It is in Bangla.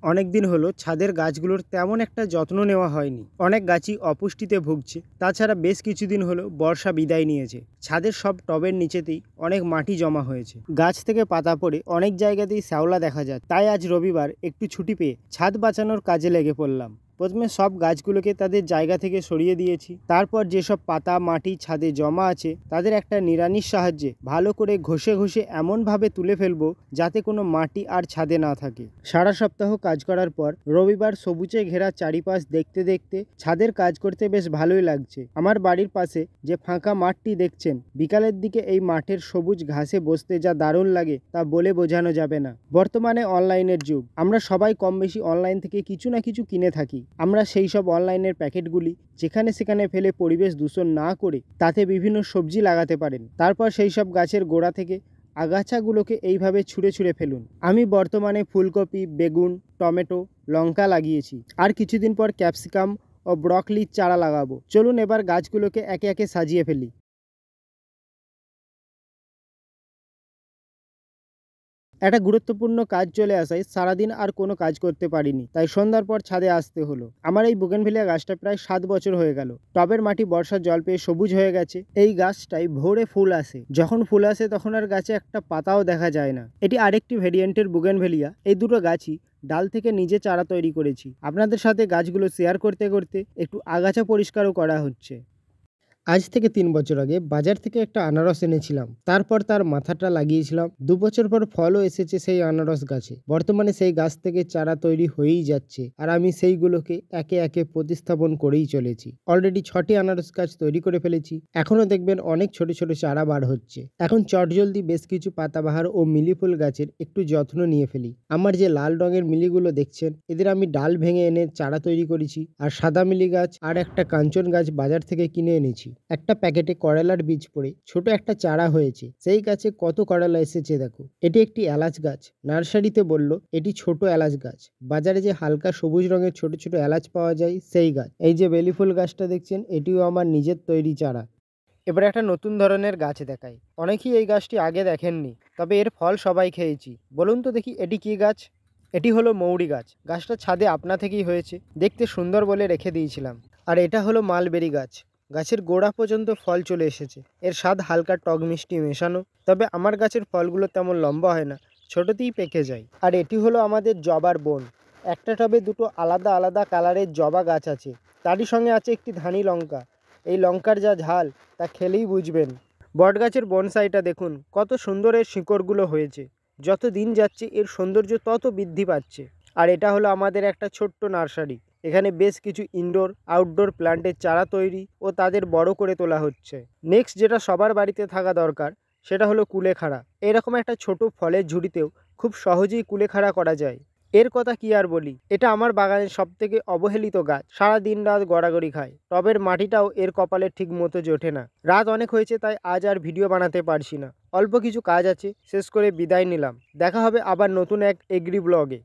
অনেক দিন হলো ছাদের গাছগুলোর তেমন একটা যত্ন নেওয়া হয়নি। অনেক গাছই অপুষ্টিতে ভুগছে। তাছাড়া বেশ কিছুদিন হলো বর্ষা বিদায় নিয়েছে। ছাদের সব টবের নিচেতেই অনেক মাটি জমা হয়েছে। গাছ থেকে পাতা পড়ে অনেক জায়গাতেই শ্যাওলা দেখা যায়। তাই আজ রবিবার একটু ছুটি পেয়ে ছাদ বাঁচানোর কাজে লেগে পড়লাম। প্রথমে সব গাছগুলোকে তাদের জায়গা থেকে সরিয়ে দিয়েছি। তারপর যেসব পাতা মাটি ছাদে জমা আছে তাদের একটা নিড়ানির সাহায্যে ভালো করে ঘষে ঘষে এমনভাবে তুলে ফেলবো যাতে কোনো মাটি আর ছাদে না থাকে। সারা সপ্তাহ কাজ করার পর রবিবার সবুজে ঘেরা চারিপাশ দেখতে দেখতে ছাদের কাজ করতে বেশ ভালোই লাগছে। আমার বাড়ির পাশে যে ফাঁকা মাঠটি দেখছেন, বিকালের দিকে এই মাঠের সবুজ ঘাসে বসতে যা দারুণ লাগে তা বলে বোঝানো যাবে না। বর্তমানে অনলাইনের যুগ। আমরা সবাই কম বেশি অনলাইন থেকে কিছু না কিছু কিনে থাকি। আমরা সেই সব অনলাইনের প্যাকেটগুলি যেখানে সেখানে ফেলে পরিবেশ দূষণ না করে তাতে বিভিন্ন সবজি লাগাতে পারেন। তারপর সেই সব গাছের গোড়া থেকে আগাছাগুলোকে এইভাবে ছুঁড়ে ছুঁড়ে ফেলুন। আমি বর্তমানে ফুলকপি, বেগুন, টমেটো, লঙ্কা লাগিয়েছি। আর কিছুদিন পর ক্যাপসিকাম ও ব্রকলির চারা লাগাবো। চলুন এবার গাছগুলোকে একে একে সাজিয়ে ফেলি। একটা গুরুত্বপূর্ণ কাজ চলে আসায় সারাদিন আর কোনো কাজ করতে পারিনি, তাই সন্ধ্যার পর ছাদে আসতে হলো। আমার এই বুগেনভিলিয়া গাছটা প্রায় 7 বছর হয়ে গেল। টবের মাটি বর্ষার জল পেয়ে সবুজ হয়ে গেছে। এই গাছটায় ভোরে ফুল আসে। যখন ফুল আসে তখন আর গাছে একটা পাতাও দেখা যায় না। এটি আরেকটি ভেরিয়েন্টের বুগেনভিলিয়া। এই দুটো গাছই ডাল থেকে নিজে চারা তৈরি করেছি। আপনাদের সাথে গাছগুলো শেয়ার করতে করতে একটু আগাছা পরিষ্কারও করা হচ্ছে। আজ থেকে 3 বছর আগে বাজার থেকে একটা আনারস এনেছিলাম। তারপর তার মাথাটা লাগিয়েছিলাম। 2 বছর পর ফলও এসেছে সেই আনারস গাছে। বর্তমানে সেই গাছ থেকে চারা তৈরি হয়েই যাচ্ছে, আর আমি সেইগুলোকে একে একে প্রতিস্থাপন করেই চলেছি। অলরেডি 6টি আনারস গাছ তৈরি করে ফেলেছি। এখনো দেখবেন অনেক ছোট ছোট চারা বার হচ্ছে। এখন চটজলদি বেশ কিছু পাতাবাহার ও মিলি ফুল গাছের একটু যত্ন নিয়ে ফেলি। আমার যে লাল রঙের মিলিগুলো দেখছেন, এদের আমি ডাল ভেঙে এনে চারা তৈরি করেছি। আর সাদা মিলি গাছ আর একটা কাঞ্চন গাছ বাজার থেকে কিনে এনেছি। একটা প্যাকেটে করলার বীজ পড়ে ছোট একটা চারা হয়েছে। সেই গাছে কত করলা এসেছে দেখো। এটি একটি এলাচ গাছ। নার্সারিতে বলল এটি ছোট এলাচ গাছ। বাজারে যে হালকা সবুজ রঙের ছোট ছোট এলাচ পাওয়া যায় সেই গাছ। এই যে বেলি ফুল গাছটা দেখছেন, এটিও আমার নিজের তৈরি চারা। এবার একটা নতুন ধরনের গাছ দেখাই। অনেকেই এই গাছটি আগে দেখেননি, তবে এর ফল সবাই খেয়েছি। বলুন তো দেখি এটি কি গাছ? এটি হলো মৌরি গাছ। গাছটা ছাদে আপনা থেকেই হয়েছে, দেখতে সুন্দর বলে রেখে দিয়েছিলাম। আর এটা হলো মালবেরি গাছ। গাছের গোড়া পর্যন্ত ফল চলে এসেছে। এর স্বাদ হালকা টক মিষ্টি মেশানো। তবে আমার গাছের ফলগুলো তেমন লম্বা হয় না, ছোটতেই পেকে যায়। আর এটি হলো আমাদের জবার বন। একটা টবে দুটো আলাদা আলাদা কালারের জবা গাছ আছে। তারই সঙ্গে আছে একটি ধানি লঙ্কা। এই লঙ্কার যা ঝাল তা খেলেই বুঝবেন। বটগাছের বনসাইটা দেখুন কত সুন্দর এর শিকড়গুলো হয়েছে। যত দিন যাচ্ছে এর সৌন্দর্য তত বৃদ্ধি পাচ্ছে। আর এটা হলো আমাদের একটা ছোট্ট নার্সারি। এখানে বেশ কিছু ইনডোর আউটডোর প্ল্যান্টের চারা তৈরি ও তাদের বড় করে তোলা হচ্ছে। নেক্সট যেটা সবার বাড়িতে থাকা দরকার সেটা হলো কুলেখাড়া। এরকম একটা ছোট ফলের ঝুড়িতেও খুব সহজেই কুলেখাড়া করা যায়। এর কথা কি আর বলি, এটা আমার বাগানের সব থেকে অবহেলিত গাছ। সারা দিন রাত গড়াগড়ি খায়। টবের মাটিটাও এর কপালে ঠিক মতো জোটে না। রাত অনেক হয়েছে, তাই আজ আর ভিডিও বানাতে পারছি না। অল্প কিছু কাজ আছে, শেষ করে বিদায় নিলাম। দেখা হবে আবার নতুন এক এগ্রি ব্লগে।